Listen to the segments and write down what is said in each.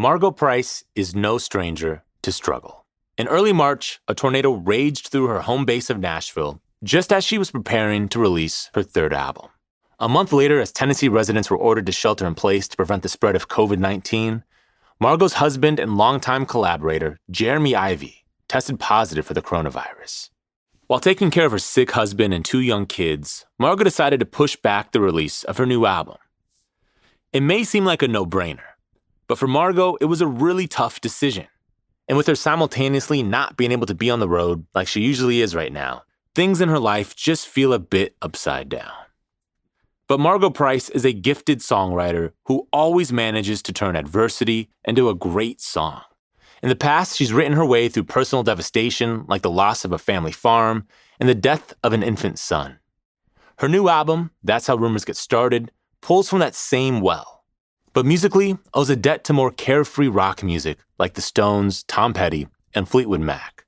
Margo Price is no stranger to struggle. In early March, a tornado raged through her home base of Nashville just as she was preparing to release her third album. A month later, as Tennessee residents were ordered to shelter in place to prevent the spread of COVID-19, Margo's husband and longtime collaborator, Jeremy Ivey, tested positive for the coronavirus. While taking care of her sick husband and 2 young kids, Margo decided to push back the release of her new album. It may seem like a no-brainer, but for Margo, it was a really tough decision. And with her simultaneously not being able to be on the road like she usually is right now, things in her life just feel a bit upside down. But Margo Price is a gifted songwriter who always manages to turn adversity into a great song. In the past, she's written her way through personal devastation like the loss of a family farm and the death of an infant son. Her new album, That's How Rumors Get Started, pulls from that same well. But musically, owes a debt to more carefree rock music like the Stones, Tom Petty, and Fleetwood Mac.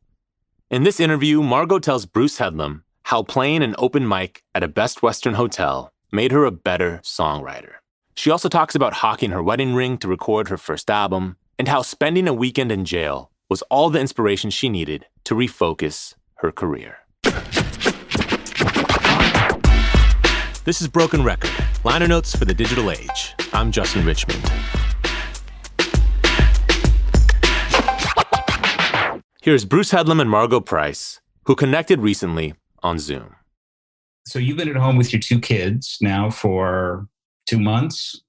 In this interview, Margo tells Bruce Headlam how playing an open mic at a Best Western hotel made her a better songwriter. She also talks about hocking her wedding ring to record her first album, and how spending a weekend in jail was all the inspiration she needed to refocus her career. This is Broken Record, liner notes for the digital age. I'm Justin Richmond. Here's Bruce Headlam and Margo Price, who connected recently on Zoom. So you've been at home with your 2 kids now for 2 months?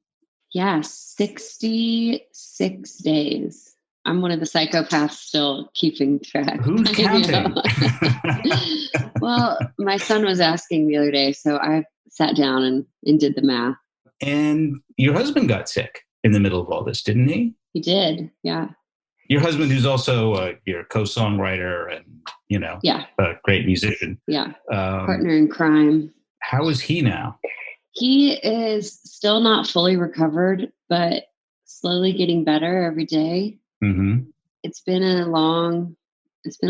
Yeah, 66 days. I'm one of the psychopaths still keeping track. Who's counting? Well, my son was asking the other day, so I sat down and did the math. And your husband got sick in the middle of all this, didn't he? He did, yeah. Your husband, who's also your co-songwriter and, a great musician. Yeah, partner in crime. How is he now? He is still not fully recovered, but slowly getting better every day. Mm-hmm. It's been a long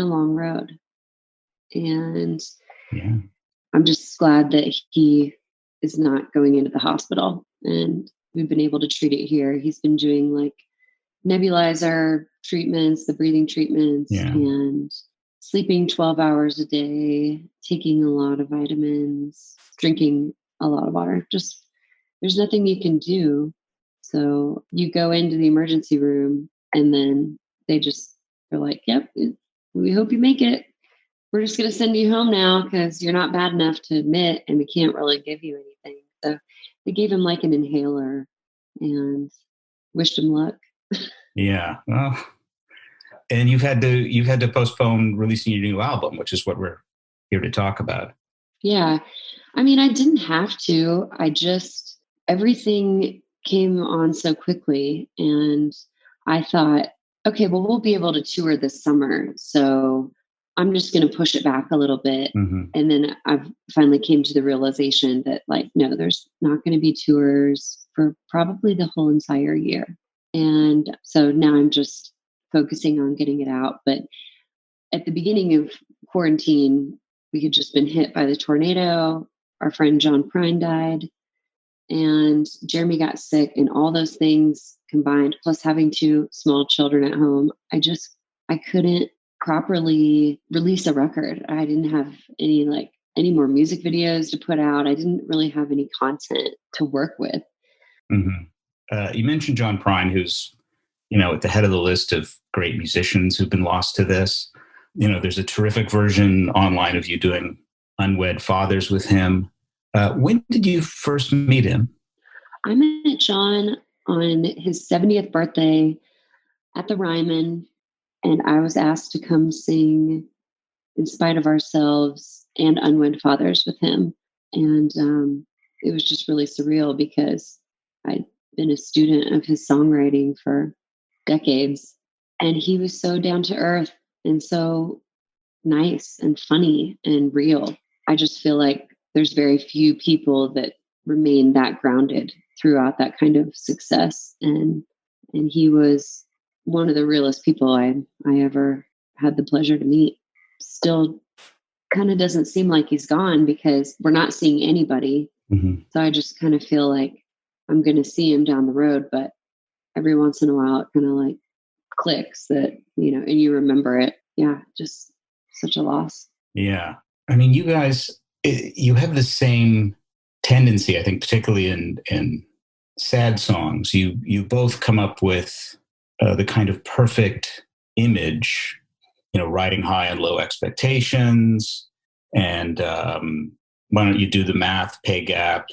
road. And I'm just glad that he is not going into the hospital, and we've been able to treat it here. He's been doing like nebulizer treatments, the breathing treatments, and sleeping 12 hours a day, taking a lot of vitamins, drinking a lot of water. Just, there's nothing you can do. So you go into the emergency room and then they're like, yep, we hope you make it. We're just going to send you home now because you're not bad enough to admit and we can't really give you anything. So they gave him like an inhaler and wished him luck. Yeah. Well, and you've had to postpone releasing your new album, which is what we're here to talk about. Yeah. I mean, I didn't have to. Everything came on so quickly, and I thought, okay, well, we'll be able to tour this summer. So I'm just going to push it back a little bit. Mm-hmm. And then I've finally came to the realization that no, there's not going to be tours for probably the whole entire year. And so now I'm just focusing on getting it out. But at the beginning of quarantine, we had just been hit by the tornado. Our friend John Prine died, and Jeremy got sick, and all those things combined, plus having 2 small children at home, I couldn't properly release a record. I didn't have any more music videos to put out. I didn't really have any content to work with. Mm-hmm. You mentioned John Prine, who's, at the head of the list of great musicians who've been lost to this. There's a terrific version online of you doing Unwed Fathers with him. When did you first meet him? I met John on his 70th birthday at the Ryman, and I was asked to come sing In Spite of Ourselves and Unwed Fathers with him. And it was just really surreal because I'd been a student of his songwriting for decades, and he was so down to earth and so nice and funny and real. I just feel like there's very few people that remain that grounded throughout that kind of success. And he was one of the realest people I ever had the pleasure to meet. Still kind of doesn't seem like he's gone because we're not seeing anybody. Mm-hmm. So I just kind of feel like I'm going to see him down the road, but every once in a while it kind of like clicks that, and you remember it. Yeah, just such a loss. Yeah. I mean, you guys, you have the same tendency, I think, particularly in sad songs. You both come up with the kind of perfect image, riding high and low expectations, and why don't you do the math, pay gap,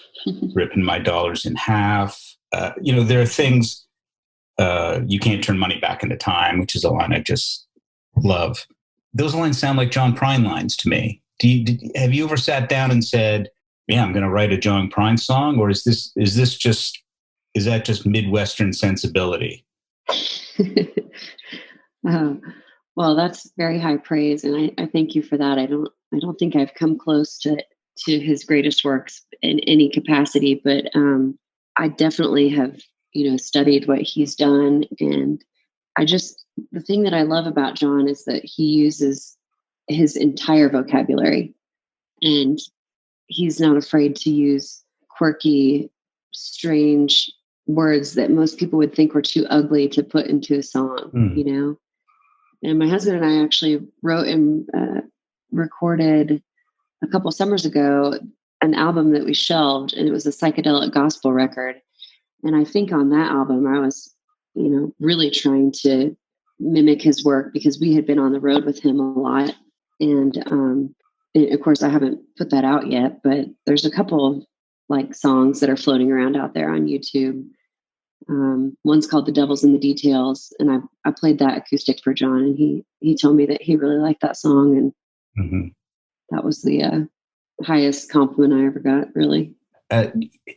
ripping my dollars in half. There are things, you can't turn money back into time, which is a line I just love. Those lines sound like John Prine lines to me. Have you ever sat down and said, yeah, I'm going to write a John Prine song? Or is that just Midwestern sensibility? Well, that's very high praise. And I thank you for that. I don't think I've come close to his greatest works in any capacity, but I definitely have, studied what he's done. And the thing that I love about John is that he uses his entire vocabulary, and he's not afraid to use quirky, strange words that most people would think were too ugly to put into a song, And my husband and I actually wrote and recorded a couple summers ago an album that we shelved, and it was a psychedelic gospel record. And I think on that album, I was, really trying to mimic his work because we had been on the road with him a lot. And of course, I haven't put that out yet, but there's a couple of like songs that are floating around out there on YouTube. One's called "The Devil's in the Details," and I played that acoustic for John, and he told me that he really liked that song, and that was the highest compliment I ever got, really.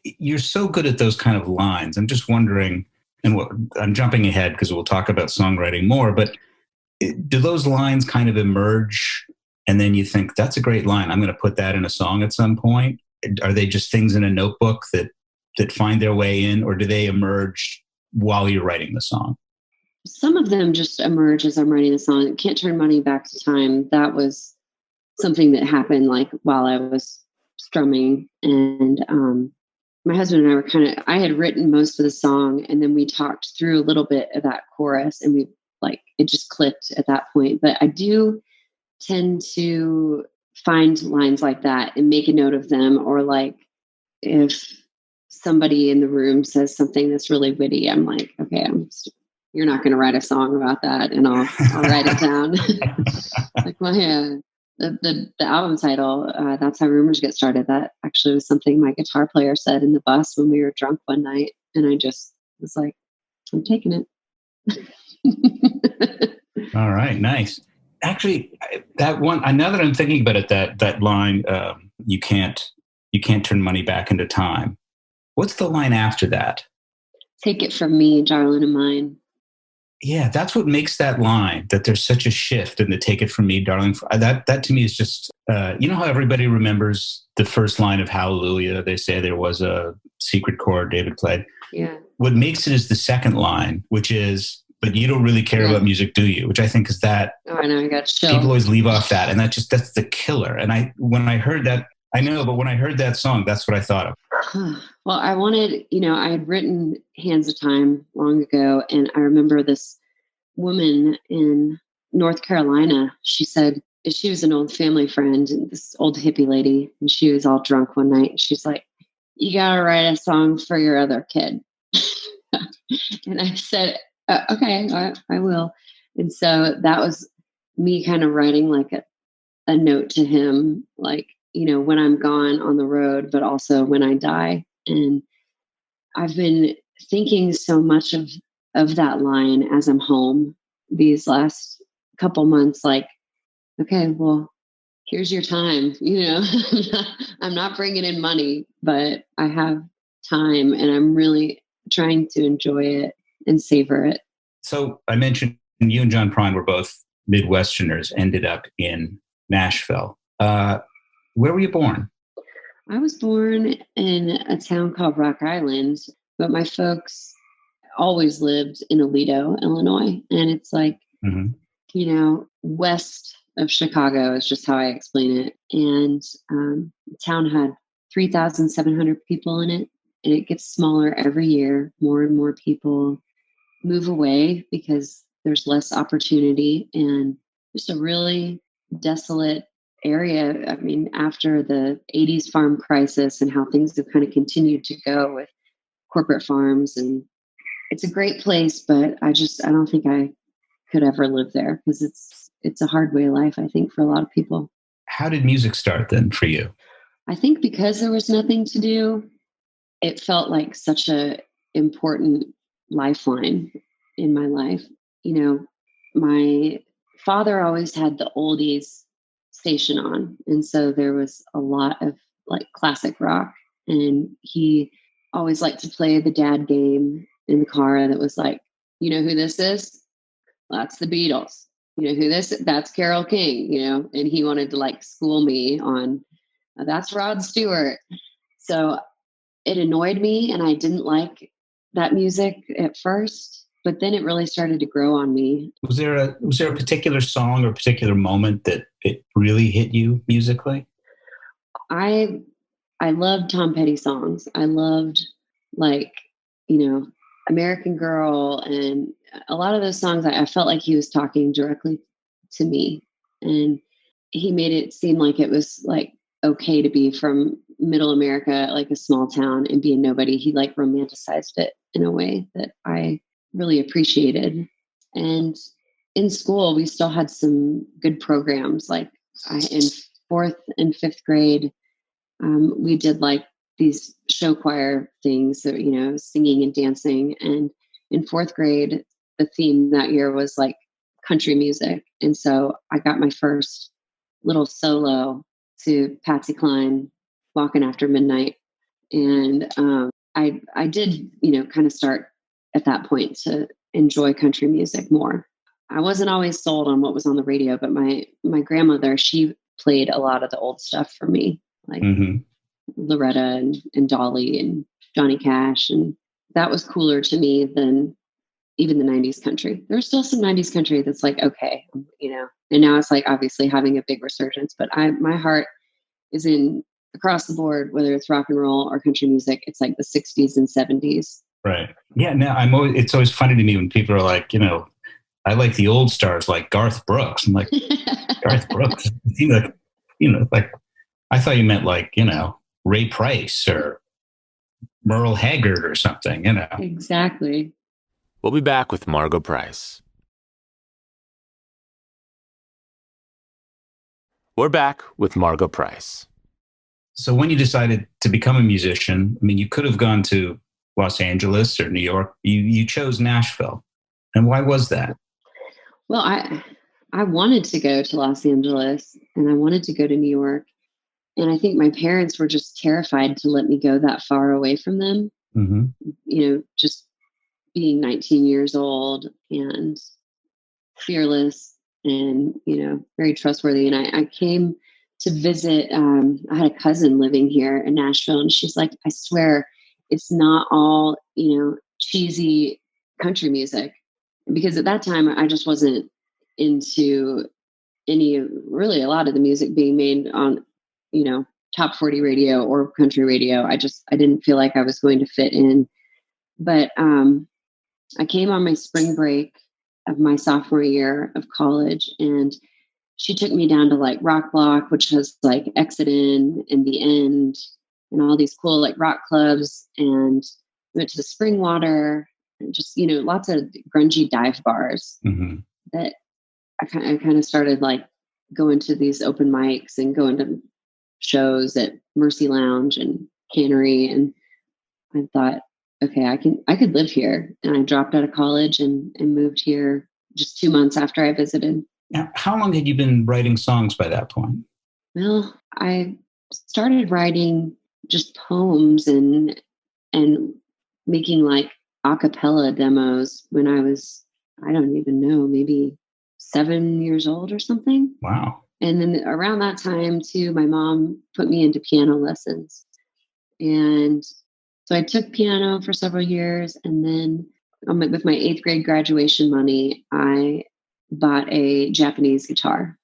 You're so good at those kind of lines. I'm just wondering, and I'm jumping ahead because we'll talk about songwriting more, but do those lines kind of emerge and then you think, that's a great line, I'm going to put that in a song at some point? Are they just things in a notebook that find their way in, or do they emerge while you're writing the song? Some of them just emerge as I'm writing the song. Can't Turn Money Back to Time. That was something that happened like while I was strumming, and my husband and I I had written most of the song, and then we talked through a little bit of that chorus, and it just clicked at that point. But I do tend to find lines like that and make a note of them, or like if somebody in the room says something that's really witty, I'm like, okay, you're not going to write a song about that, and I'll write it down. Like, well, yeah. The album title, That's How Rumors Get Started, that actually was something my guitar player said in the bus when we were drunk one night, and I just was like, I'm taking it. All right, nice. Actually, that one, now that I'm thinking about it, that line, you can't turn money back into time. What's the line after that? Take it from me, darling of mine. Yeah, that's what makes that line, that there's such a shift in the "take it from me, darling." That to me is just, you know how everybody remembers the first line of Hallelujah? They say there was a secret chord David played. Yeah. What makes it is the second line, which is, but you don't really care about music, do you? Which I think is that. Oh, I know, I got chills. People always leave off that, and that's the killer. And when I heard that, I know, but when I heard that song, that's what I thought of. Well, I wanted, I had written Hands of Time long ago, and I remember this woman in North Carolina. She said, she was an old family friend, this old hippie lady, and she was all drunk one night. She's like, you got to write a song for your other kid. And I said, okay, I will. And so that was me kind of writing like a note to him, like, when I'm gone on the road, but also when I die. And I've been thinking so much of that line as I'm home these last couple months, like, okay, well, here's your time. I'm not bringing in money, but I have time, and I'm really trying to enjoy it and savor it. So I mentioned you and John Prine were both Midwesterners, ended up in Nashville. Where were you born? I was born in a town called Rock Island, but my folks always lived in Aledo, Illinois. And it's like, west of Chicago is just how I explain it. And the town had 3,700 people in it. And it gets smaller every year, more and more people. move away because there's less opportunity and just a really desolate area. I mean, after the 80s farm crisis and how things have kind of continued to go with corporate farms, and it's a great place, but I don't think I could ever live there because it's a hard way of life, I think, for a lot of people. How did music start then for you? I think because there was nothing to do, it felt like such a important lifeline in my life. You know, my father always had the oldies station on. And so there was a lot of like classic rock. And he always liked to play the dad game in the car that was like, you know who this is? That's the Beatles. You know who that's Carole King, and he wanted to like school me on that's Rod Stewart. So it annoyed me and I didn't like that music at first, but then it really started to grow on me. Was there a particular song or particular moment that it really hit you musically? I loved Tom Petty songs. I loved American Girl, and a lot of those songs I felt like he was talking directly to me, and he made it seem like it was like okay to be from middle America, like a small town, and be a nobody. He like romanticized it in a way that I really appreciated. And in school, we still had some good programs. Like in 4th and 5th grade, we did like these show choir things, so, singing and dancing. And in 4th grade, the theme that year was like country music. And so I got my first little solo to Patsy Cline, Walking After Midnight. And I did, kind of start at that point to enjoy country music more. I wasn't always sold on what was on the radio, but my grandmother, she played a lot of the old stuff for me, like Loretta and Dolly and Johnny Cash. And that was cooler to me than even the 90s country. There's still some 90s country that's like, okay, and now it's like obviously having a big resurgence, but my heart is in across the board, whether it's rock and roll or country music. It's like the 60s and 70s. Right. Yeah. No, it's always funny to me when people are like, I like the old stars like Garth Brooks. I'm like, Garth Brooks? Like, I thought you meant like, Ray Price or Merle Haggard or something, Exactly. We'll be back with Margo Price. We're back with Margo Price. So when you decided to become a musician, I mean, you could have gone to Los Angeles or New York. You chose Nashville. And why was that? Well, I wanted to go to Los Angeles and I wanted to go to New York. And I think my parents were just terrified to let me go that far away from them. Mm-hmm. Just being 19 years old and fearless and, very trustworthy. And I came to visit. I had a cousin living here in Nashville, and she's like, I swear it's not all, cheesy country music. Because at that time I just wasn't into a lot of the music being made on, top 40 radio or country radio. I didn't feel like I was going to fit in. But I came on my spring break of my sophomore year of college, and she took me down to like Rock Block, which has like Exit In and The End and all these cool like rock clubs, and went to the Springwater and just, lots of grungy dive bars that I kind of started like going to these open mics and going to shows at Mercy Lounge and Cannery. And I thought, okay, I could live here. And I dropped out of college and moved here just 2 months after I visited. Now, how long had you been writing songs by that point? Well, I started writing just poems and making like a cappella demos when I was, I don't even know, maybe 7 years old or something. Wow. And then around that time too, my mom put me into piano lessons. And so I took piano for several years. And then with my 8th grade graduation money, I bought a Japanese guitar.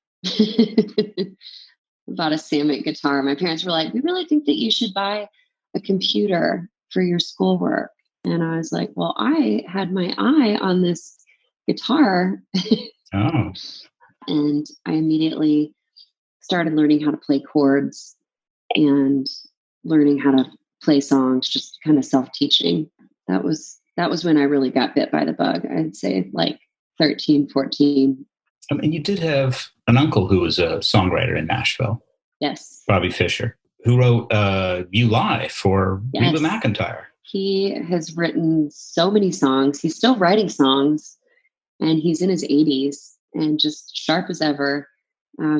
Bought a Samick guitar. My parents were like, we really think that you should buy a computer for your schoolwork. And I was like, well, I had my eye on this guitar. Oh. And I immediately started learning how to play chords and learning how to play songs, just kind of self-teaching. That was when I really got bit by the bug. I'd say like 13, 14. I mean, you did have an uncle who was a songwriter in Nashville. Yes. Bobby Fischer, who wrote You Lie for Yes. Reba McEntire. He has written so many songs. He's still writing songs, and he's in his 80s and just sharp as ever.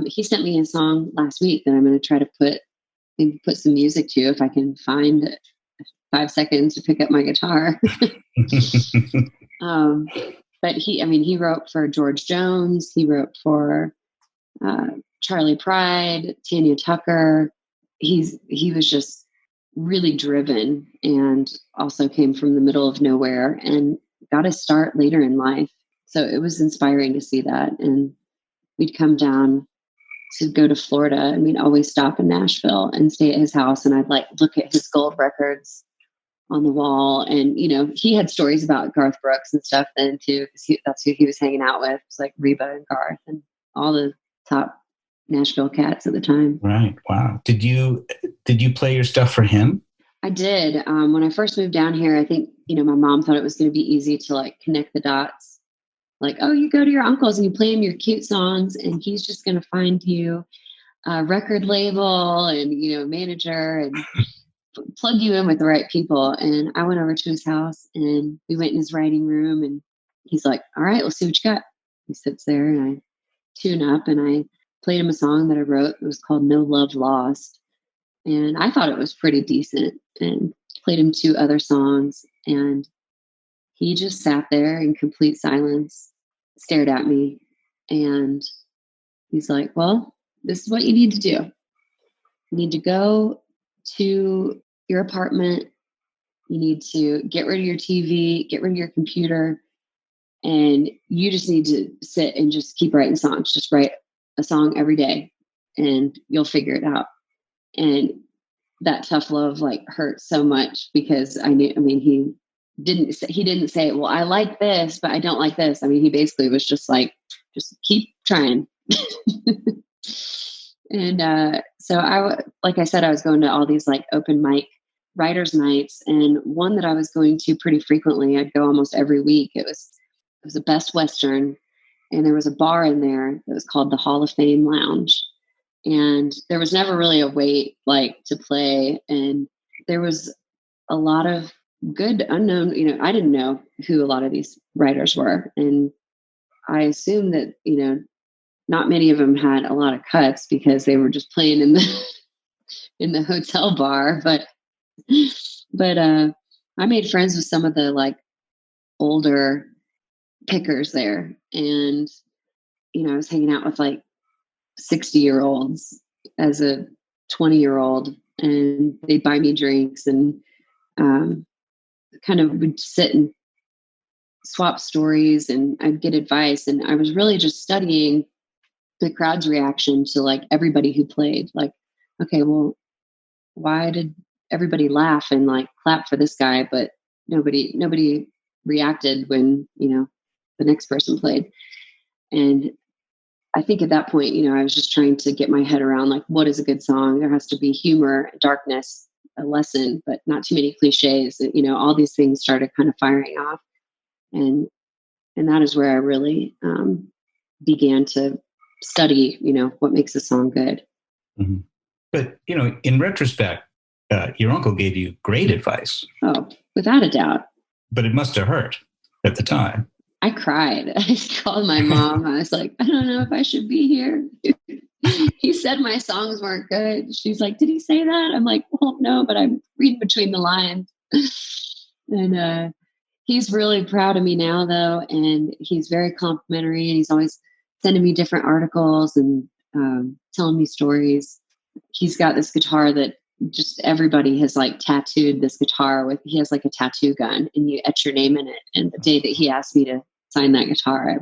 He sent me a song last week that I'm going to try to put some music to if I can find 5 seconds to pick up my guitar. But he wrote for George Jones. He wrote for Charlie Pride, Tanya Tucker. He was just really driven, and also came from the middle of nowhere and got a start later in life. So it was inspiring to see that. And we'd come down to go to Florida, and we'd always stop in Nashville and stay at his house. And I'd like look at his gold records on the wall. And, he had stories about Garth Brooks and stuff then too, because that's who he was hanging out with. It's like Reba and Garth and all the top Nashville cats at the time. Right. Wow. Did you play your stuff for him? I did. When I first moved down here, I think, my mom thought it was going to be easy to like connect the dots. Like, oh, you go to your uncle's and you play him your cute songs, and he's just going to find you a record label and, manager and plug you in with the right people. And I went over to his house, and we went in his writing room, and he's like, all right, let's see what you got. He sits there, and I tune up, and I played him a song that I wrote. It was called No Love Lost. And I thought it was pretty decent, and played him 2 other songs. And he just sat there in complete silence, stared at me. And he's like, well, this is what you need to do. You need to go to your apartment. You need to get rid of your TV, get rid of your computer. And you just need to sit and just keep writing songs. Just write a song every day, and you'll figure it out. And that tough love like hurt so much, because he didn't say, well, I like this, but I don't like this. He basically was just like, just keep trying. And so like I said, I was going to all these like open mic writers nights, and one that I was going to pretty frequently, I'd go almost every week. It was a Best Western, and there was a bar in there that was called the Hall of Fame Lounge. And there was never really a wait like to play. And there was a lot of good unknown, I didn't know who a lot of these writers were. And I assumed that, not many of them had a lot of cuts because they were just playing in the hotel bar. But I made friends with some of the like older pickers there. And, I was hanging out with like 60-year-olds as a 20-year-old, and they'd buy me drinks, and kind of would sit and swap stories, and I'd get advice. And I was really just studying the crowd's reaction to like everybody who played. Like, okay, well, why did everybody laugh and like clap for this guy, but nobody reacted when, the next person played? And I think at that point, I was just trying to get my head around like, what is a good song? There has to be humor, darkness, a lesson, but not too many cliches. All these things started kind of firing off. And that is where I really began to study, what makes a song good. Mm-hmm. But, in retrospect, your uncle gave you great advice. Oh, without a doubt. But it must have hurt at the time. I cried. I called my mom. I was like, I don't know if I should be here. He said my songs weren't good. She's like, did he say that? I'm like, well, no, but I'm reading between the lines. And he's really proud of me now, though. And he's very complimentary, and he's always sending me different articles and telling me stories. He's got this guitar that just everybody has like tattooed this guitar with. He has like a tattoo gun, and you etch your name in it. And the day that he asked me to sign that guitar, I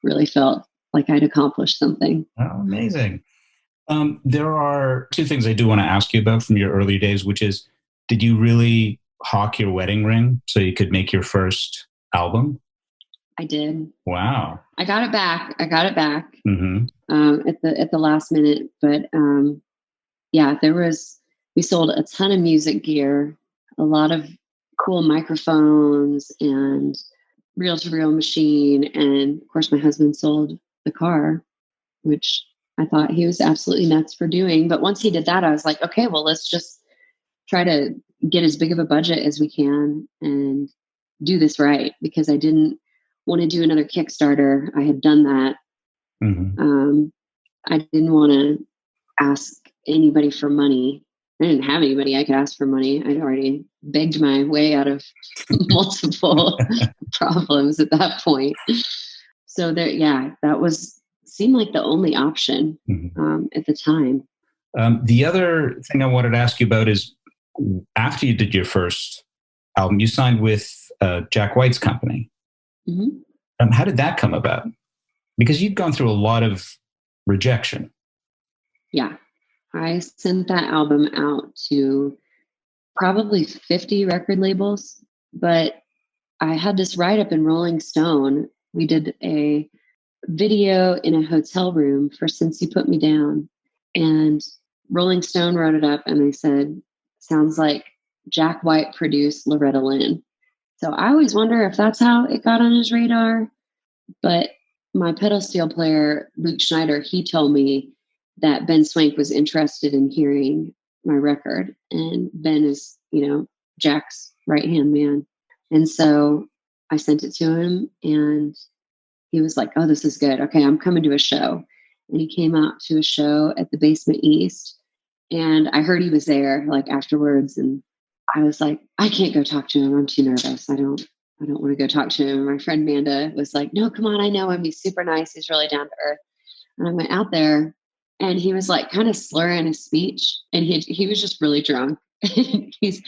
really felt like I'd accomplished something. Oh, amazing. There are 2 things I do want to ask you about from your early days, which is, did you really hawk your wedding ring so you could make your first album? I did. Wow. I got it back. Mm-hmm. At the last minute. But yeah, we sold a ton of music gear, a lot of cool microphones and reel-to-reel machine. And of course, my husband sold the car, which I thought he was absolutely nuts for doing. But once he did that, I was like, okay, well, let's just try to get as big of a budget as we can and do this right, because I didn't want to do another Kickstarter. I had done that. Mm-hmm. I didn't want to ask anybody for money. I didn't have anybody I could ask for money. I'd already begged my way out of multiple problems at that point. So that seemed like the only option at the time. The other thing I wanted to ask you about is, after you did your first album, you signed with Jack White's company. Mm-hmm. How did that come about? Because you'd gone through a lot of rejection. Yeah. I sent that album out to probably 50 record labels, but I had this write-up in Rolling Stone. We did a video in a hotel room for Since You Put Me Down, and Rolling Stone wrote it up and they said, sounds like Jack White produced Loretta Lynn. So I always wonder if that's how it got on his radar. But my pedal steel player, Luke Schneider, he told me that Ben Swank was interested in hearing my record. And Ben is, Jack's right-hand man. And so I sent it to him and he was like, oh, this is good. Okay, I'm coming to a show. And he came out to a show at the Basement East. And I heard he was there like afterwards. And I was like, I can't go talk to him. I'm too nervous. I don't want to go talk to him. And my friend Manda was like, no, come on. I know him. He's super nice. He's really down to earth. And I went out there and he was like kind of slurring his speech. And he was just really drunk. He's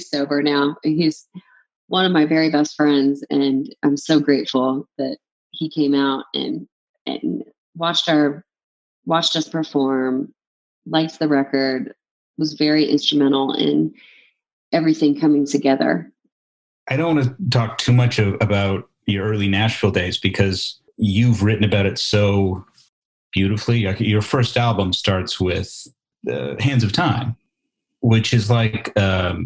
sober now. He's one of my very best friends. And I'm so grateful that he came out and watched us perform, liked the record, was very instrumental in everything coming together. I don't want to talk too much about your early Nashville days because you've written about it so beautifully. Your first album starts with Hands of Time, which is like a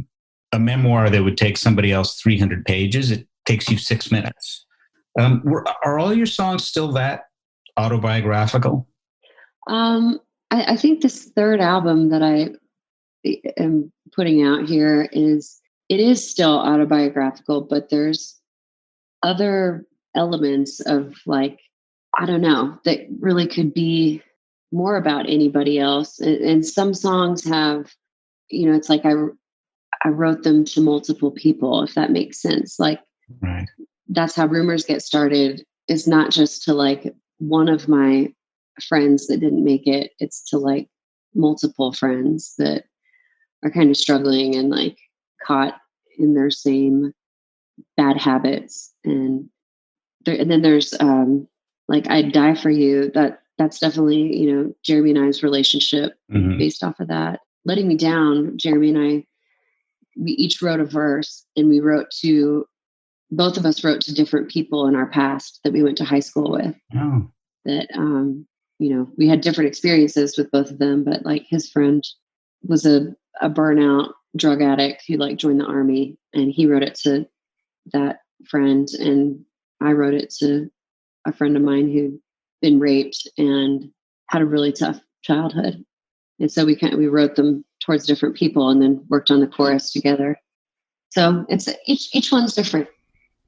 memoir that would take somebody else 300 pages. It takes you 6 minutes. Are all your songs still that autobiographical? I think this third album that I am putting out here is still autobiographical, but there's other elements of like, I don't know, that really could be more about anybody else. And some songs have, it's like I wrote them to multiple people, if that makes sense. Like, right. That's how Rumors Get Started is not just to like one of my friends that didn't make it. It's to like multiple friends that are kind of struggling and like caught in their same bad habits. And then there's like I'd Die for You. That's definitely, Jeremy and I's relationship based off of that. Letting Me Down, Jeremy and I, we each wrote a verse and both of us wrote to different people in our past that we went to high school with. Oh. That, we had different experiences with both of them, but like his friend was a burnout drug addict who like joined the army, and he wrote it to that friend. And I wrote it to a friend of mine who'd been raped and had a really tough childhood. And so we wrote them towards different people and then worked on the chorus together. So it's each one's different.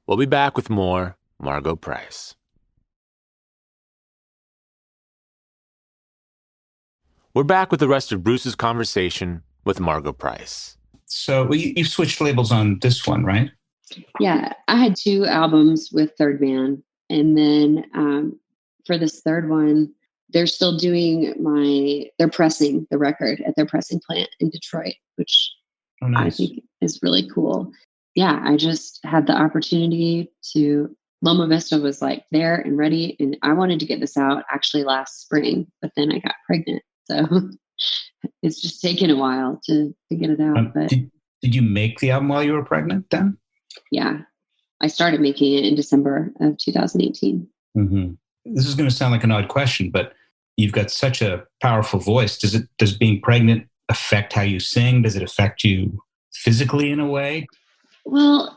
We'll be back with more Margo Price. We're back with the rest of Bruce's conversation with Margo Price. So you've switched labels on this one, right? Yeah, I had 2 albums with Third Man. And then for this third one, they're still they're pressing the record at their pressing plant in Detroit, which I think is really cool. Yeah, I just had the opportunity Loma Vista was like there and ready. And I wanted to get this out actually last spring, but then I got pregnant. So it's just taken a while to get it out. But Did you make the album while you were pregnant then? Yeah. I started making it in December of 2018. Mm-hmm. This is going to sound like an odd question, but you've got such a powerful voice. Does being pregnant affect how you sing? Does it affect you physically in a way? Well,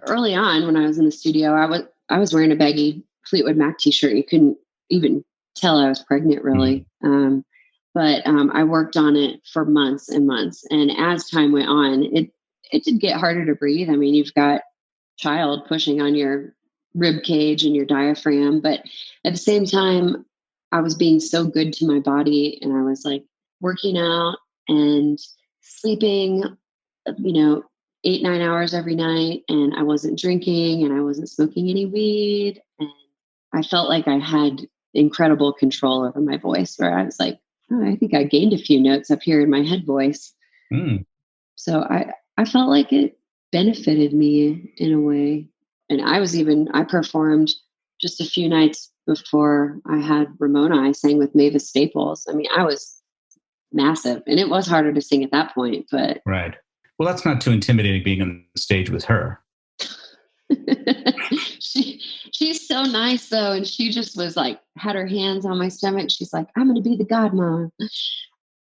early on when I was in the studio, I was wearing a baggy Fleetwood Mac t-shirt. You couldn't even tell I was pregnant, really. Mm-hmm. But I worked on it for months and months. And as time went on, it did get harder to breathe. I mean, you've got child pushing on your rib cage and your diaphragm. But at the same time, I was being so good to my body, and I was like working out and sleeping, 8-9 hours every night. And I wasn't drinking and I wasn't smoking any weed. And I felt like I had incredible control over my voice, where I was like, oh, I think I gained a few notes up here in my head voice. Mm. So I felt like it benefited me in a way. And I performed just a few nights before I had Ramona. I sang with Mavis Staples. I mean, I was massive, and it was harder to sing at that point, but. Right. Well, that's not too intimidating being on the stage with her. She's so nice though. And she just was like, had her hands on my stomach. She's like, I'm going to be the godmom.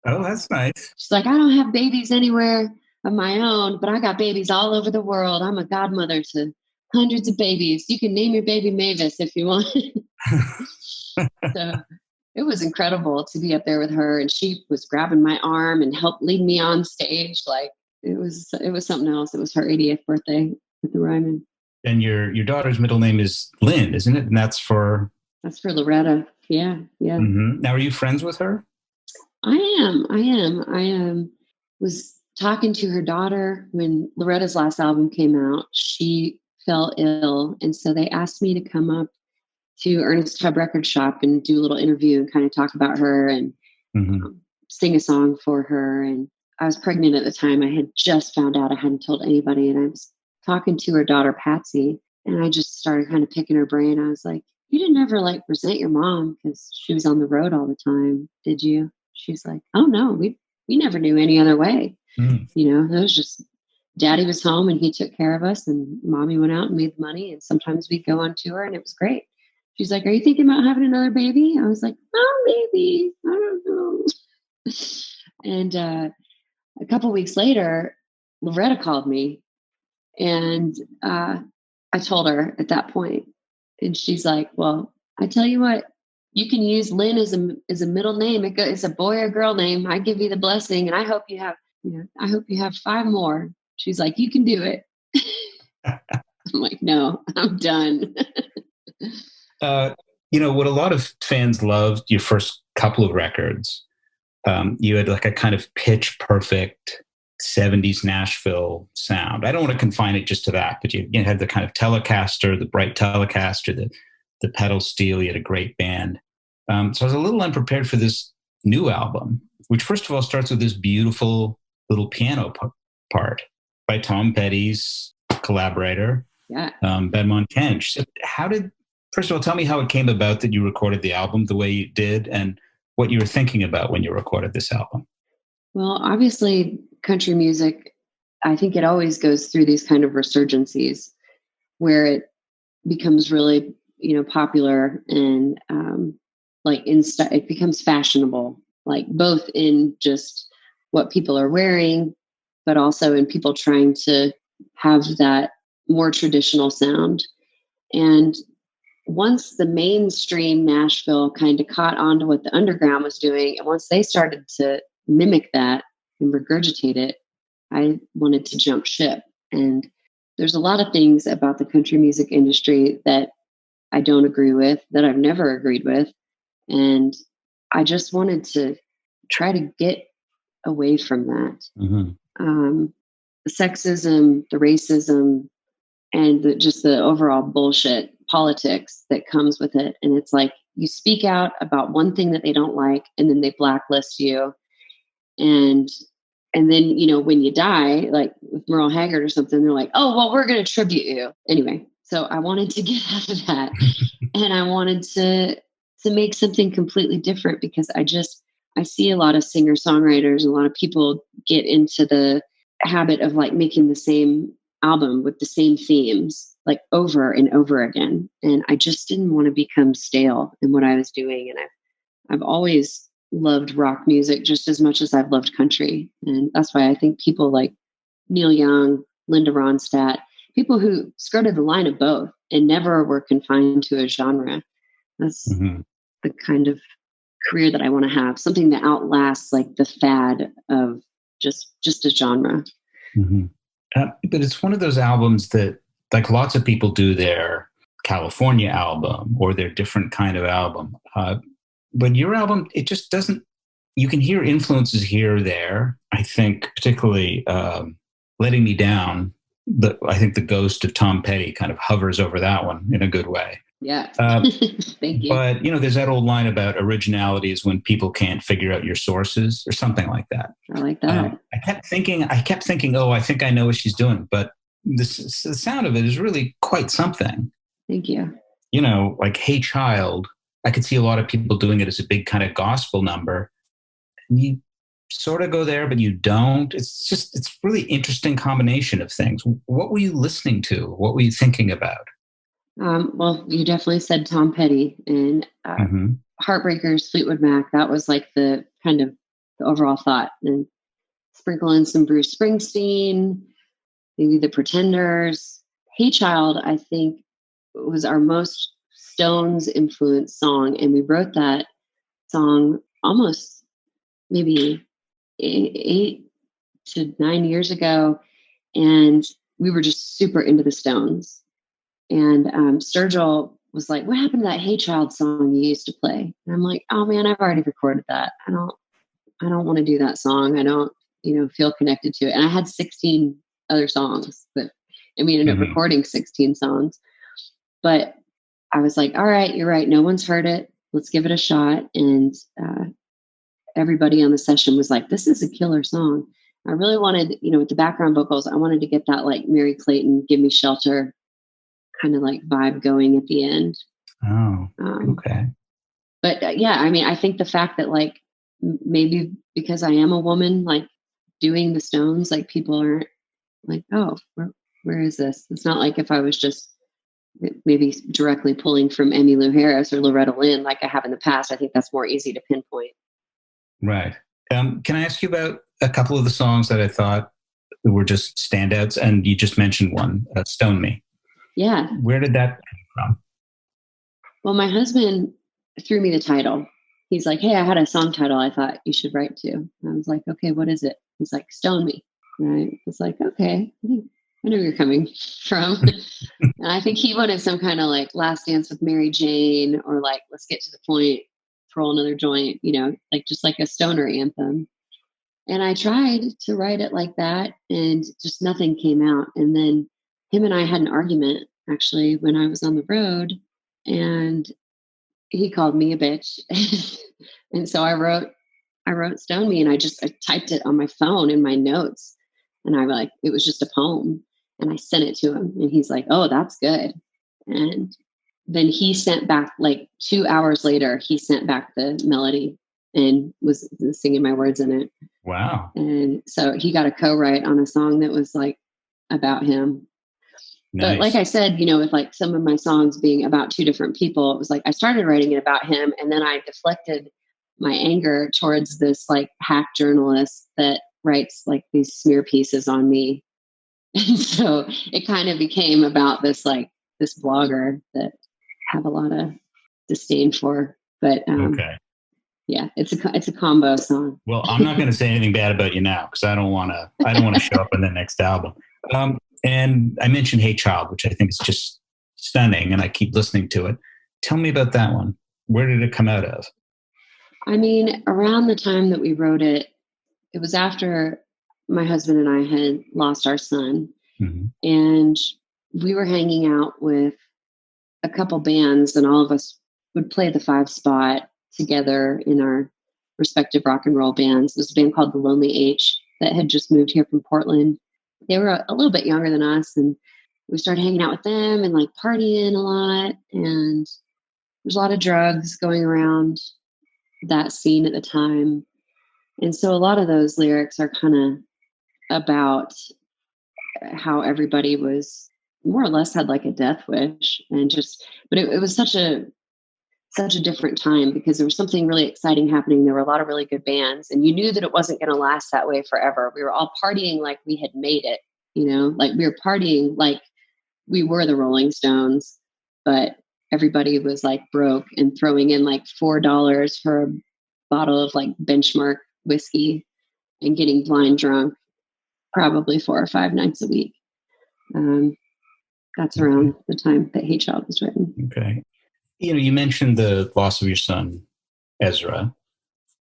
Oh, that's nice. She's like, I don't have babies anywhere of my own, but I got babies all over the world. I'm a godmother to hundreds of babies. You can name your baby Mavis if you want. So it was incredible to be up there with her. And she was grabbing my arm and helped lead me on stage. Like it was something else. It was her 80th birthday at the Ryman. And your daughter's middle name is Lynn, isn't it? And that's for Loretta. Yeah. Yeah. Mm-hmm. Now, are you friends with her? I am. I was talking to her daughter when Loretta's last album came out. She fell ill. And so they asked me to come up to Ernest Tubb Record Shop and do a little interview and kind of talk about her and sing a song for her. And I was pregnant at the time. I had just found out. I hadn't told anybody. And I was talking to her daughter, Patsy, and I just started kind of picking her brain. I was like, you didn't ever resent your mom because she was on the road all the time, did you? She's like, oh no, we never knew any other way. It was just daddy was home and he took care of us, and mommy went out and made the money, and sometimes we'd go on tour, and it was great. She's like, are you thinking about having another baby? I was like, oh, maybe, I don't know. And a couple weeks later, Loretta called me. And I told her at that point, and she's like, well, I tell you what, you can use Lynn as a middle name. It's a boy or girl name. I give you the blessing. And I hope you have 5 more. She's like, you can do it. I'm like, no, I'm done. What a lot of fans loved your first couple of records. You had like a kind of pitch perfect 70s Nashville sound. I don't want to confine it just to that, but you had the kind of Telecaster, the bright Telecaster, the pedal steel. You had a great band. So I was a little unprepared for this new album, which first of all starts with this beautiful little piano part by Tom Petty's collaborator, Bedmont Kench. So first of all, tell me how it came about that you recorded the album the way you did, and what you were thinking about when you recorded this album. Well, obviously, country music, I think it always goes through these kind of resurgencies where it becomes really, popular and it becomes fashionable, like both in just what people are wearing, but also in people trying to have that more traditional sound. And once the mainstream Nashville kind of caught on to what the underground was doing, and once they started to mimic that and regurgitate it, I wanted to jump ship. And there's a lot of things about the country music industry that I don't agree with, that I've never agreed with. And I just wanted to try to get away from that. The sexism, the racism, and just the overall bullshit politics that comes with it. And it's like you speak out about one thing that they don't like, and then they blacklist you. And then, when you die, like with Merle Haggard or something, they're like, oh, well, we're going to tribute you. Anyway, so I wanted to get out of that. And I wanted to make something completely different, because I see a lot of singer-songwriters, a lot of people get into the habit of like making the same album with the same themes like over and over again. And I just didn't want to become stale in what I was doing. And I've always loved rock music just as much as I've loved country. And that's why I think people like Neil Young, Linda Ronstadt, people who skirted the line of both and never were confined to a genre. That's the kind of career that I want to have, something that outlasts like the fad of just a genre. But it's one of those albums that like lots of people do their California album or their different kind of album. But your album, it just doesn't, you can hear influences here or there. I think particularly Letting Me Down, I think the ghost of Tom Petty kind of hovers over that one in a good way. Yeah. Thank you. But, there's that old line about originality is when people can't figure out your sources or something like that. I like that. I kept thinking, oh, I think I know what she's doing. But the sound of it is really quite something. Thank you. Like Hey Child, I could see a lot of people doing it as a big kind of gospel number. And you sort of go there, but you don't. It's really interesting combination of things. What were you listening to? What were you thinking about? Well, you definitely said Tom Petty and Heartbreakers, Fleetwood Mac. That was like the kind of the overall thought. And sprinkle in some Bruce Springsteen, maybe the Pretenders. Hey Child, I think, was our most Stones influenced song. And we wrote that song almost maybe 8 to 9 years ago. And we were just super into the Stones. And Sturgill was like, what happened to that Hey Child song you used to play? And I'm like, oh man, I've already recorded that. I don't want to do that song. I don't, feel connected to it. And I had 16 other songs and we ended up recording 16 songs. But I was like, all right, you're right. No one's heard it. Let's give it a shot. And everybody on the session was like, this is a killer song. I really wanted, with the background vocals, I wanted to get that like Mary Clayton, Give Me Shelter kind of like vibe going at the end. Oh, okay. But I think the fact that like maybe because I am a woman, like doing the Stones, like people aren't like, oh, where is this? It's not like if I was just maybe directly pulling from Emmylou Harris or Loretta Lynn like I have in the past. I think that's more easy to pinpoint. Right. Can I ask you about a couple of the songs that I thought were just standouts? And you just mentioned one, Stone Me. Yeah. Where did that come from? Well, my husband threw me the title. He's like, hey, I had a song title I thought you should write to. And I was like, okay, what is it? He's like, Stone Me. And I was like, okay, I know where you're coming from. And I think he wanted some kind of like Last Dance with Mary Jane or like, let's get to the point, roll another joint, like just like a stoner anthem. And I tried to write it like that and just nothing came out. And then him and I had an argument actually when I was on the road and he called me a bitch. And so I wrote Stone Me and I typed it on my phone in my notes and it was just a poem and I sent it to him and he's like, oh, that's good. And then he sent back like 2 hours later, he sent back the melody and was singing my words in it. Wow. And so he got a co-write on a song that was like about him. Nice. But like I said, with like some of my songs being about two different people, it was like I started writing it about him and then I deflected my anger towards this like hack journalist that writes like these smear pieces on me. And so it kind of became about this blogger that I have a lot of disdain for. But okay. Yeah, it's a combo song. Well, I'm not going to say anything bad about you now because I don't want to show up in the next album. And I mentioned Hey Child, which I think is just stunning, and I keep listening to it. Tell me about that one. Where did it come out of? I mean, around the time that we wrote it, it was after my husband and I had lost our son. Mm-hmm. And we were hanging out with a couple bands, and all of us would play the 5 spot together in our respective rock and roll bands. There was a band called The Lonely H that had just moved here from Portland. They were a little bit younger than us, and we started hanging out with them and like partying a lot. And there's a lot of drugs going around that scene at the time. And so a lot of those lyrics are kind of about how everybody was more or less had like a death wish, and but it was such a different time because there was something really exciting happening. There were a lot of really good bands, and you knew that it wasn't going to last that way forever. We were all partying like we had made it, like we were partying like we were the Rolling Stones, but everybody was like broke and throwing in like $4 for a bottle of like Benchmark whiskey and getting blind drunk probably 4 or 5 nights a week. That's around the time that Hate Child was written. Okay. You mentioned the loss of your son, Ezra.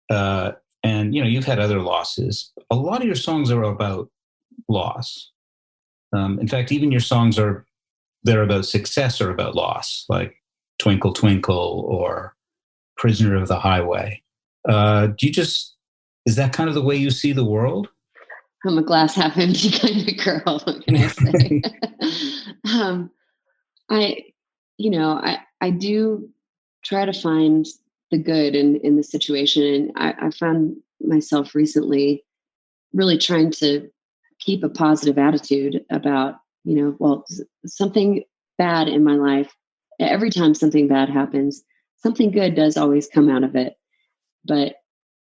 And, you've had other losses. A lot of your songs are about loss. In fact, even your songs they're about success or about loss, like Twinkle, Twinkle or Prisoner of the Highway. Is that kind of the way you see the world? I'm a glass half empty kind of girl. What can I say? I do try to find the good in the situation. And I found myself recently really trying to keep a positive attitude about, something bad in my life. Every time something bad happens, something good does always come out of it. But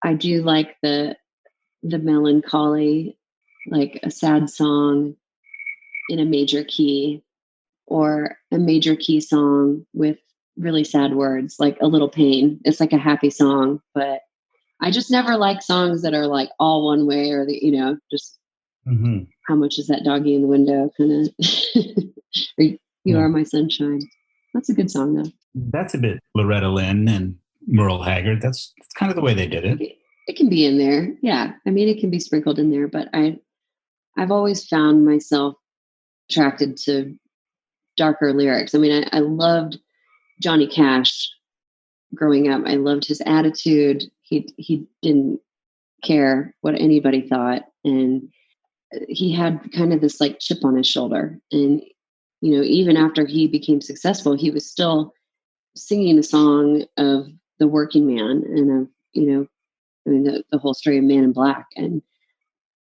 I do like the melancholy, like a sad song in a major key, or a major key song with really sad words, like A Little Pain. It's like a happy song, but I just never like songs that are like all one way, or just how much is that doggy in the window kind of. You are my sunshine. That's a good song though. That's a bit Loretta Lynn and Merle Haggard. That's kind of the way they did it. It can be in there. Yeah. I mean, it can be sprinkled in there, but I've always found myself attracted to darker lyrics. I mean, I loved Johnny Cash growing up. I loved his attitude. He didn't care what anybody thought. And he had kind of this like chip on his shoulder. And, even after he became successful, he was still singing the song of the working man and of, the whole story of Man in Black, and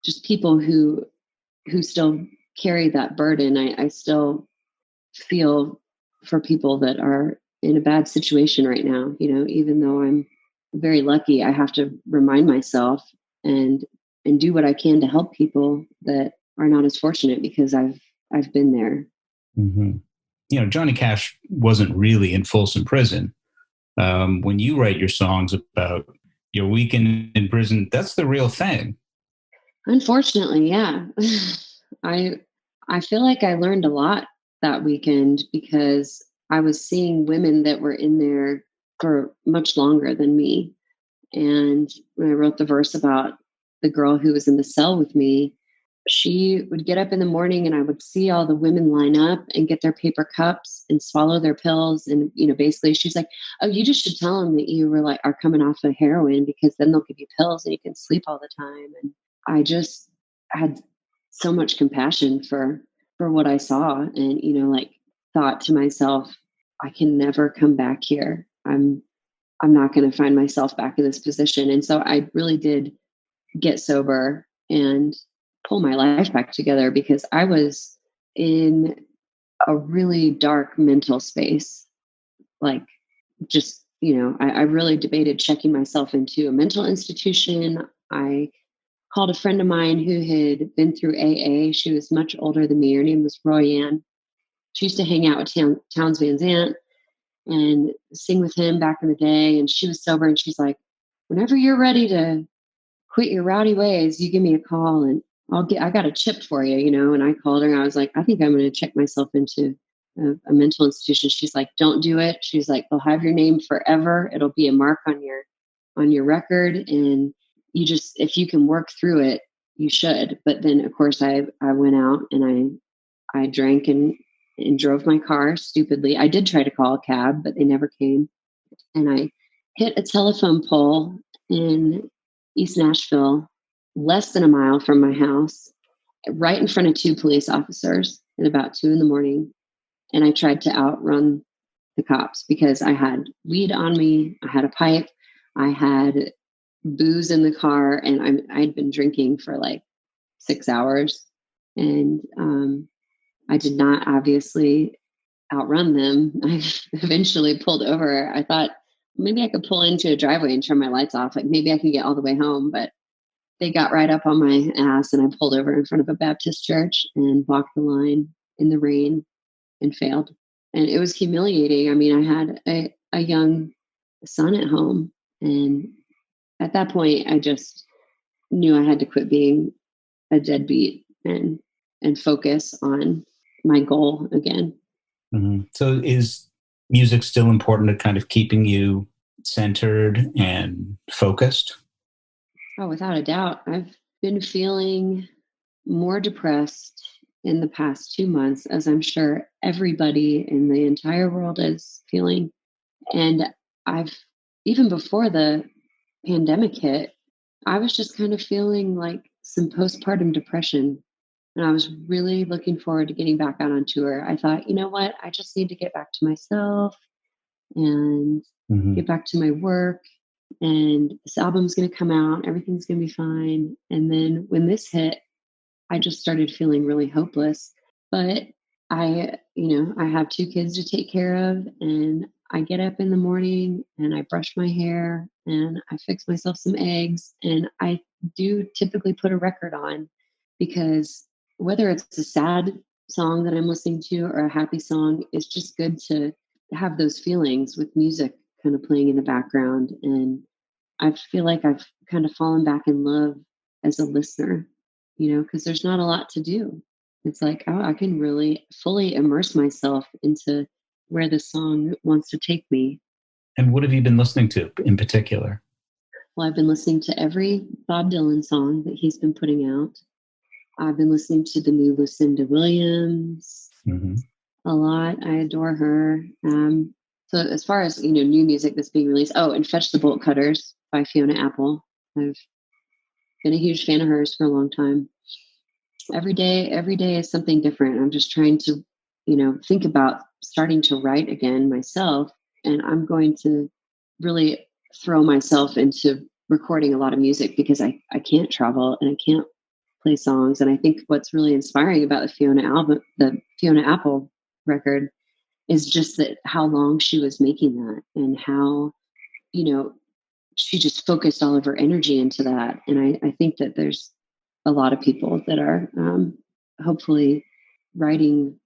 just people who still carry that burden. I still feel for people that are in a bad situation right now. Even though I'm very lucky, I have to remind myself and do what I can to help people that are not as fortunate, because I've been there. Mm-hmm. Johnny Cash wasn't really in Folsom Prison. When you write your songs about your weekend in prison, that's the real thing. Unfortunately, yeah. I feel like I learned a lot that weekend, because I was seeing women that were in there for much longer than me. And when I wrote the verse about the girl who was in the cell with me, she would get up in the morning and I would see all the women line up and get their paper cups and swallow their pills. And, basically she's like, oh, you just should tell them that you are coming off of heroin, because then they'll give you pills and you can sleep all the time. And I just had so much compassion for what I saw, and, thought to myself, I can never come back here. I'm not going to find myself back in this position. And so I really did get sober and pull my life back together, because I was in a really dark mental space. Like, just, I really debated checking myself into a mental institution. I called a friend of mine who had been through AA. She was much older than me. Her name was Royanne. She used to hang out with Townes Van Zandt and sing with him back in the day. And she was sober, and she's like, whenever you're ready to quit your rowdy ways, you give me a call and I got a chip for you, And I called her and I was like, I think I'm going to check myself into a mental institution. She's like, don't do it. She's like, they'll have your name forever. It'll be a mark on your record. And you just, if you can work through it, you should. But then of course I went out and I drank and drove my car stupidly. I did try to call a cab, but they never came. And I hit a telephone pole in East Nashville, less than a mile from my house, right in front of 2 police officers at about 2 a.m. And I tried to outrun the cops because I had weed on me. I had a pipe. I had booze in the car, and I'd been drinking for like 6 hours. And I did not obviously outrun them. I eventually pulled over. I thought maybe I could pull into a driveway and turn my lights off. Like maybe I can get all the way home. But they got right up on my ass, and I pulled over in front of a Baptist church and walked the line in the rain and failed. And it was humiliating. I mean, I had a young son at home. And at that point, I just knew I had to quit being a deadbeat and focus on my goal again. Mm-hmm. So is music still important to kind of keeping you centered and focused? Oh, without a doubt. I've been feeling more depressed in the past 2 months, as I'm sure everybody in the entire world is feeling. And even before the pandemic hit, I was just kind of feeling like some postpartum depression. And I was really looking forward to getting back out on tour. I thought, you know what? I just need to get back to myself and get back to my work. And this album's going to come out. Everything's going to be fine. And then when this hit, I just started feeling really hopeless. But I have 2 kids to take care of. And I get up in the morning and I brush my hair and I fix myself some eggs. And I do typically put a record on, because whether it's a sad song that I'm listening to or a happy song, it's just good to have those feelings with music kind of playing in the background. And I feel like I've kind of fallen back in love as a listener, because there's not a lot to do. It's like, oh, I can really fully immerse myself into where the song wants to take me. And what have you been listening to in particular? Well, I've been listening to every Bob Dylan song that he's been putting out. I've been listening to the new Lucinda Williams a lot. I adore her. So as far as, new music that's being released, and Fetch the Bolt Cutters by Fiona Apple. I've been a huge fan of hers for a long time. Every day is something different. I'm just trying to, think about starting to write again myself. And I'm going to really throw myself into recording a lot of music, because I can't travel and I can't play songs. And I think what's really inspiring about the Fiona Apple record, is just that how long she was making that, and how, she just focused all of her energy into that. And I think that there's a lot of people that are hopefully writing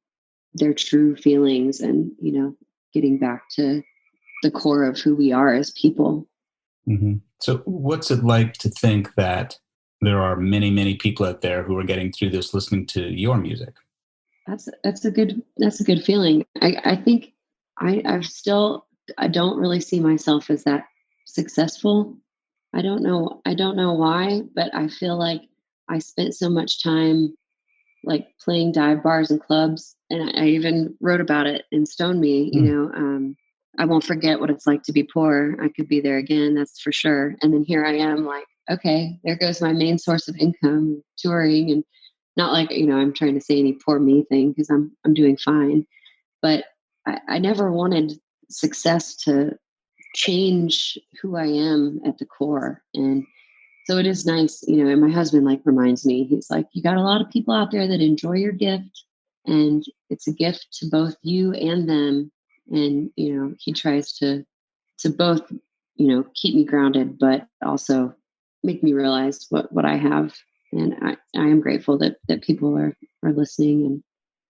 their true feelings and, getting back to the core of who we are as people. Mm-hmm. So what's it like to think that there are many, many people out there who are getting through this listening to your music? That's a good feeling. I think I don't really see myself as that successful. I don't know why, but I feel like I spent so much time like playing dive bars and clubs, and I even wrote about it in Stone Me. I won't forget what it's like to be poor. I could be there again, that's for sure. And then here I am, like, okay, there goes my main source of income, touring. And not like, I'm trying to say any poor me thing, because I'm doing fine. But I never wanted success to change who I am at the core. And so it is nice, and my husband reminds me, he's like, you got a lot of people out there that enjoy your gift, and it's a gift to both you and them. And, he tries to both, keep me grounded, but also make me realize what I have. And I am grateful that people are listening, and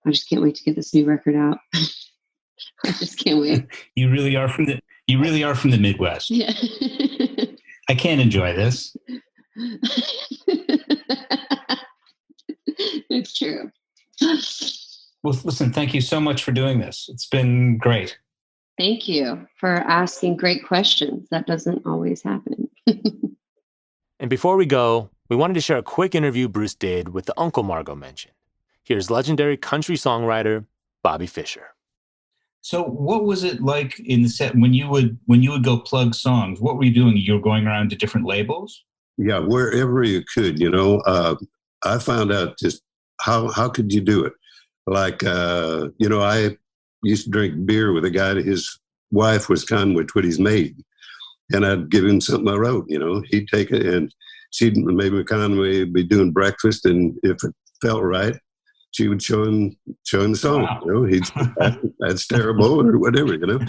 I just can't wait to get this new record out. I just can't wait. You really are from the Midwest. Yeah. I can't enjoy this. It's true. Well, listen, thank you so much for doing this. It's been great. Thank you for asking great questions. That doesn't always happen. And before we go, we wanted to share a quick interview Bruce did with the uncle Margo mentioned. Here's legendary country songwriter Bobby Fischer. So what was it like in the set when you would go plug songs? What were you doing? You were going around to different labels? Yeah, wherever you could, I found out just how could you do it? Like, I used to drink beer with a guy that his wife was Conway Twitty's maid. And I'd give him something I wrote, he'd take it. And maybe Conway would be doing breakfast, and if it felt right, she would show him the song. Wow. You know, that's terrible or whatever. You know,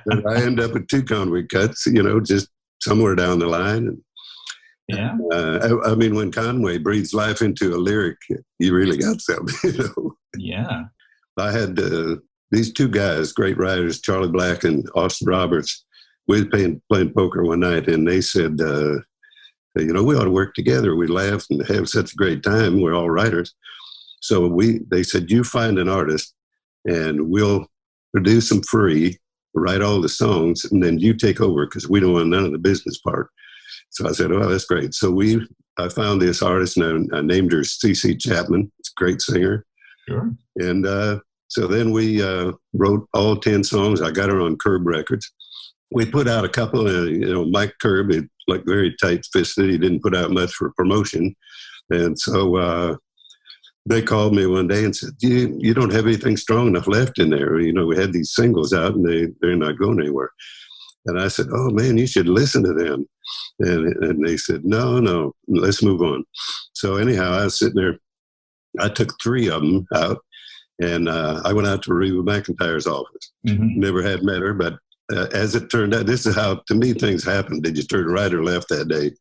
but I end up with 2 Conway cuts. You know, just somewhere down the line. And, yeah. I mean, when Conway breathes life into a lyric, you really got something. You know. Yeah. I had these 2 guys, great writers, Charlie Black and Austin Roberts. We were playing poker one night, and they said, you know, we ought to work together. We laugh and have such a great time. We're all writers. So they said, you find an artist and we'll produce them free, write all the songs, and then you take over because we don't want none of the business part. So I said, oh, that's great. So I found this artist and I named her C.C. Chapman. It's a great singer. Sure. And so then we wrote all 10 songs. I got her on Curb Records. We put out a couple, you know, Mike Curb, like very tight-fisted. He didn't put out much for promotion. And so they called me one day and said, you don't have anything strong enough left in there. You know, we had these singles out and they're not going anywhere. And I said, oh, man, you should listen to them. And they said, no, let's move on. So anyhow, I was sitting there. I took 3 of them out, and I went out to Reba McEntire's office. Mm-hmm. Never had met her, but as it turned out, this is how, to me, things happened. They just turned right or left that day.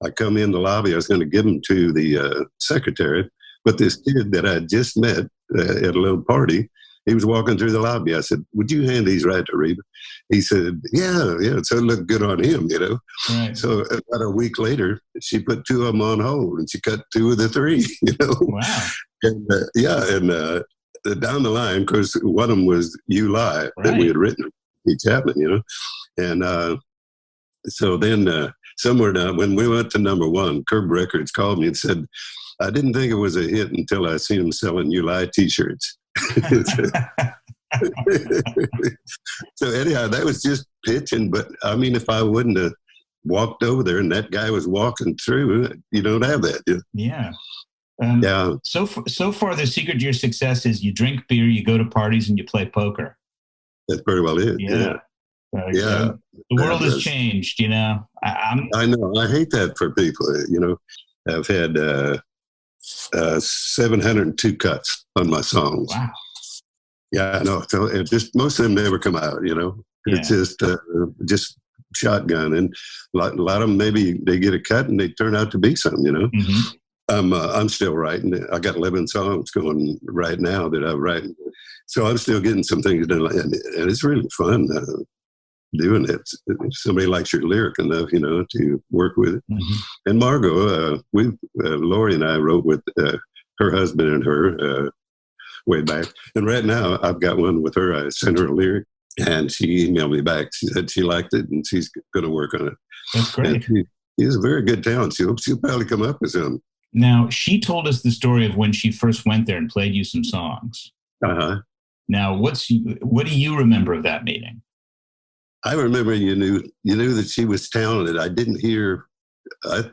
I come in the lobby. I was going to give them to the secretary. But this kid that I just met at a little party, he was walking through the lobby. I said, would you hand these right to Reba? He said, yeah. So it looked good on him, you know. Right. So about a week later, she put 2 of them on hold, and she cut 2 of the 3, you know. Wow. And down the line, of course, one of them was You Lie, that we had written, Pete Chapman, you know. And so then somewhere down, when we went to number 1, Curb Records called me and said, I didn't think it was a hit until I seen him selling You Lie T-shirts. So anyhow, that was just pitching. But I mean, if I wouldn't have walked over there and that guy was walking through, you don't have that. Yeah. Yeah. So far, the secret to your success is you drink beer, you go to parties, and you play poker. That's pretty well it. Yeah. Yeah. The world has changed, you know. I know. I hate that for people. You know, I've had 702 cuts on my songs. Wow. Yeah, I know. So it just, most of them never come out, you know. It's just shotgun. And a lot of them, maybe they get a cut and they turn out to be something, you know. Mm-hmm. I'm still writing. I got 11 songs going right now that I'm writing. So I'm still getting some things done. And it's really fun doing it. If somebody likes your lyric enough, you know, to work with it. Mm-hmm. And Margo, Lori and I wrote with her husband and her way back. And right now I've got one with her. I sent her a lyric and she emailed me back. She said she liked it and she's going to work on it. That's great. She has a very good talent. She'll probably come up with something. Now, she told us the story of when she first went there and played you some songs. Uh-huh. Now, what do you remember of that meeting? I remember you knew that she was talented. I didn't hear, I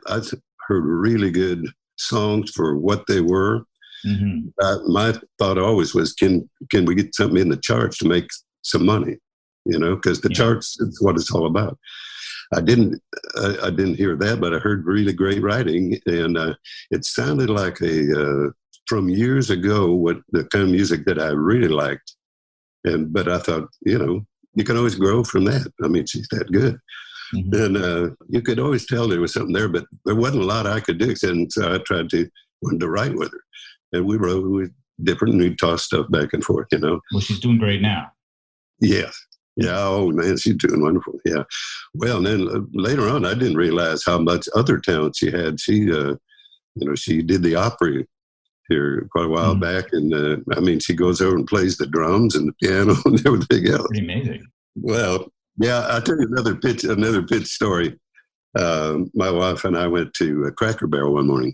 heard really good songs for what they were. Mm-hmm. My thought always was, can we get something in the charts to make some money? You know, because the charts is what it's all about. I didn't hear that, but I heard really great writing, and it sounded like from years ago, what the kind of music that I really liked. But I thought, you know, you can always grow from that. I mean, she's that good. Mm-hmm. And you could always tell there was something there, but there wasn't a lot I could do. And so I wanted to write with her. And we wrote different, and we'd toss stuff back and forth, you know. Well, she's doing great now. Yes. Yeah. Oh, man, she's doing wonderful. Yeah. Well, and then later on, I didn't realize how much other talent she had. She, she did the Opry here quite a while back. And I mean, she goes over and plays the drums and the piano and everything else. Pretty amazing. Well, yeah, I'll tell you another pitch story. My wife and I went to Cracker Barrel one morning.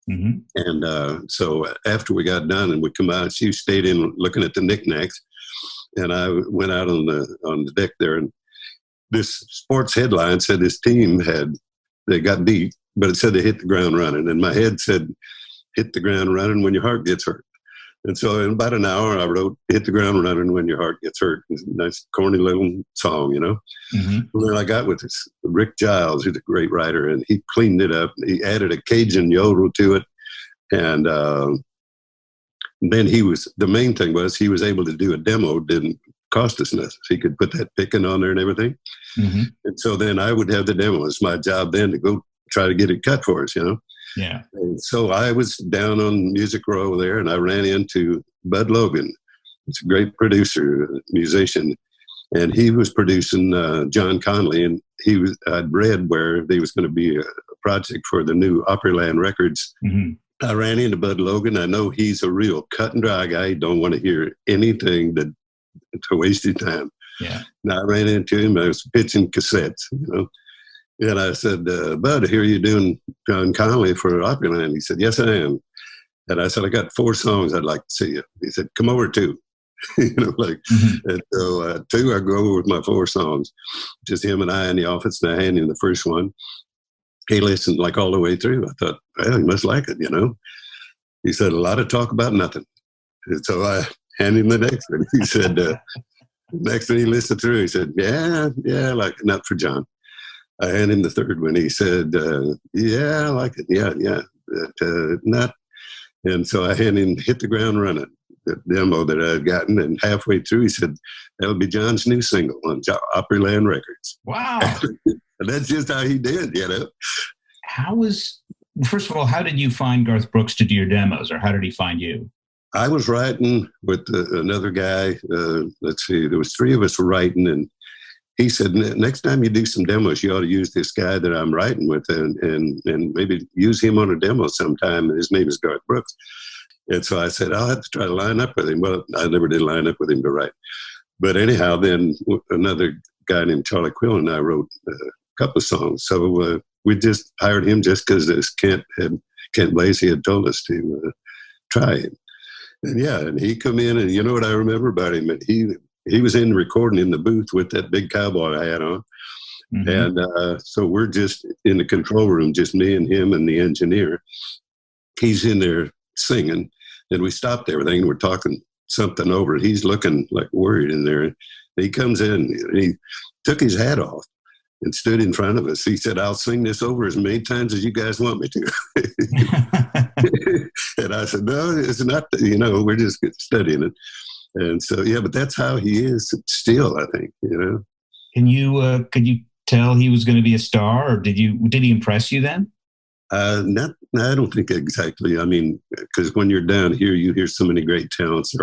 Mm-hmm. And so after we got done and we come out, she stayed in looking at the knickknacks. And I went out on the deck there, and this sports headline said this team they got beat, but it said they hit the ground running. And my head said, hit the ground running when your heart gets hurt. And so in about an hour, I wrote Hit the Ground Running When Your Heart Gets Hurt. It's a nice, corny little song, you know. Mm-hmm. And then I got with this Rick Giles, who's a great writer, and he cleaned it up. He added a Cajun yodel to it. And then the main thing was he was able to do a demo, didn't cost us nothing. He could put that picking on there and everything. Mm-hmm. And so then I would have the demo. It's my job then to go try to get it cut for us, you know. Yeah. And so I was down on Music Row there, and I ran into Bud Logan. He's a great producer, musician, and he was producing John Conley. And I'd read where there was going to be a project for the new Opryland Records. Mm-hmm. I ran into Bud Logan. I know he's a real cut and dry guy. He don't want to hear anything to waste his time. Yeah. And I ran into him. I was pitching cassettes, you know. And I said, Bud, I hear you doing John Conley for Opryland. He said, yes, I am. And I said, I got 4 songs I'd like to see you. He said, come over 2. You know, like, mm-hmm. And so 2, I go over with my 4 songs, just him and I in the office, and I hand him the first one. He listened like all the way through. I thought, well, he must like it, you know. He said, a lot of talk about nothing. And so I handed him the next one. He said, next one he listened through, he said, yeah, like enough for John. I handed him the third one. He said, yeah, I like it. Yeah. Not. And so I handed him Hit the Ground Running, the demo that I had gotten. And halfway through, he said, that'll be John's new single on Opryland Records. Wow. And that's just how he did, you know. First of all, how did you find Garth Brooks to do your demos, or how did he find you? I was writing with another guy. Let's see, there was 3 of us writing, and he said, next time you do some demos, you ought to use this guy that I'm writing with and maybe use him on a demo sometime. And his name is Garth Brooks. And so I said, I'll have to try to line up with him. Well, I never did line up with him to write. But anyhow, then another guy named Charlie Quill and I wrote a couple of songs. So we just hired him just because Kent Blasey had told us to try him. And he come in, and you know what I remember about him? He was in recording in the booth with that big cowboy hat on. Mm-hmm. And so we're just in the control room, just me and him and the engineer. He's in there singing, and we stopped everything. We're talking something over. He's looking like worried in there. And he comes in, and he took his hat off and stood in front of us. He said, I'll sing this over as many times as you guys want me to. And I said, no, it's not, you know, we're just studying it. And so, but that's how he is still, I think, you know. Could you tell he was going to be a star, or did he impress you then? I don't think exactly. I mean, because when you're down here, you hear so many great talents.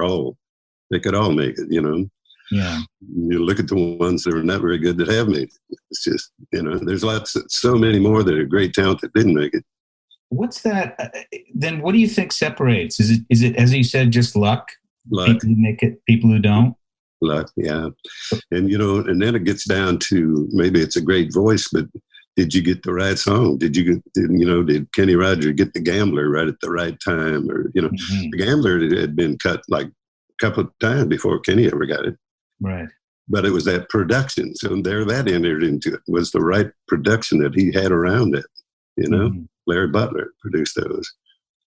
They could all make it, you know. Yeah. You look at the ones that are not very good that have made it. It's just, you know, there's so many more that are great talent that didn't make it. What's that? Then what do you think separates? Is it, as you said, just luck? Luck. People who make it, people who don't? Luck, yeah. And, you know, and then it gets down to maybe it's a great voice, but did you get the right song? Did Kenny Rogers get The Gambler right at the right time? Or, you know, mm-hmm. The Gambler had been cut like a couple of times before Kenny ever got it. Right. But it was that production. So that entered into it. Was the right production that he had around it, you know? Mm-hmm. Larry Butler produced those.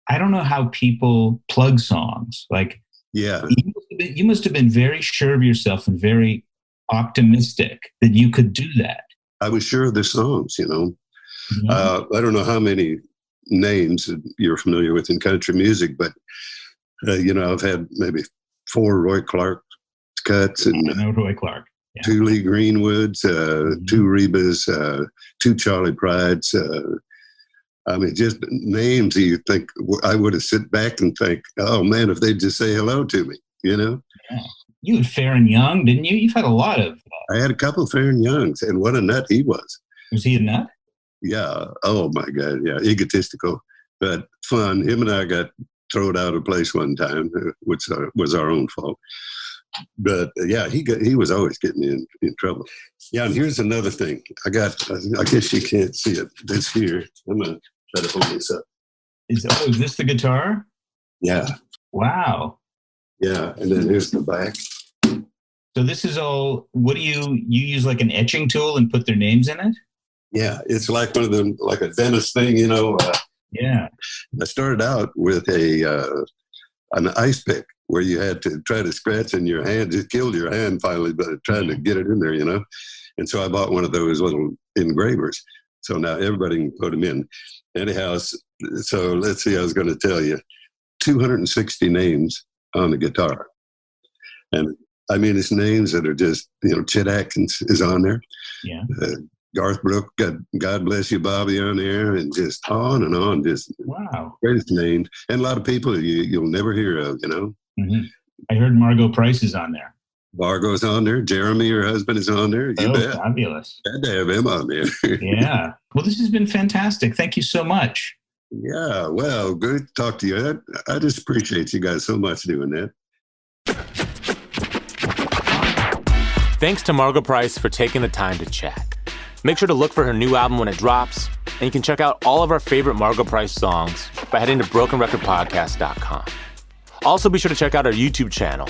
I don't know how people plug songs. Like, yeah, you must have been very sure of yourself and very optimistic that you could do that. I was sure of the songs, you know. Mm-hmm. I don't know how many names you're familiar with in country music, but, you know, I've had maybe 4 Roy Clark cuts and I know Roy Clark. Yeah. 2 Lee Greenwoods, 2 Rebas, 2 Charlie Prides. I mean, just names you think I would have sit back and think, oh man, if they'd just say hello to me, you know? Yeah. You had Farron Young, didn't you? You've had a lot of. I had a couple of Farron Youngs, and what a nut he was. Was he a nut? Yeah. Oh my God. Yeah. Egotistical, but fun. Him and I got thrown out of place one time, which was our own fault. But yeah, he was always getting me in trouble. Yeah, and here's another thing. I guess you can't see it. This here. I'm gonna try to hold this up. Is this the guitar? Yeah. Wow. Yeah, and then here's the back. So this is all. What do you use, like an etching tool and put their names in it? Yeah, it's like one of them, like a dentist thing, you know. Yeah. I started out with a an ice pick where you had to try to scratch in your hand. It killed your hand finally, but trying to get it in there, And so I bought one of those little engravers. So now everybody can put them in. Anyhow, so let's see, I was going to tell you, 260 names on the guitar. And I mean, it's names that are just, Chet Atkins is on there. Yeah. Garth Brooks, God Bless You, Bobby on there, and just on and on. Just wow. Greatest names. And a lot of people you'll never hear of, Mm-hmm. I heard Margo Price is on there. Margo's on there. Jeremy, her husband, is on there. You bet. Fabulous. Had to have him on there. Yeah. Well, this has been fantastic. Thank you so much. Yeah. Well, good to talk to you. I just appreciate you guys so much doing that. Thanks to Margo Price for taking the time to chat. Make sure to look for her new album when it drops, and you can check out all of our favorite Margo Price songs by heading to brokenrecordpodcast.com. Also, be sure to check out our YouTube channel.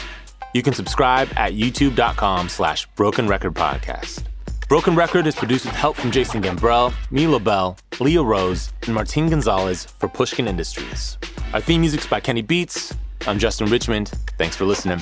You can subscribe at youtube.com/brokenrecordpodcast. Broken Record is produced with help from Jason Gambrell, me LaBelle, Leah Rose, and Martin Gonzalez for Pushkin Industries. Our theme music's by Kenny Beats. I'm Justin Richmond. Thanks for listening.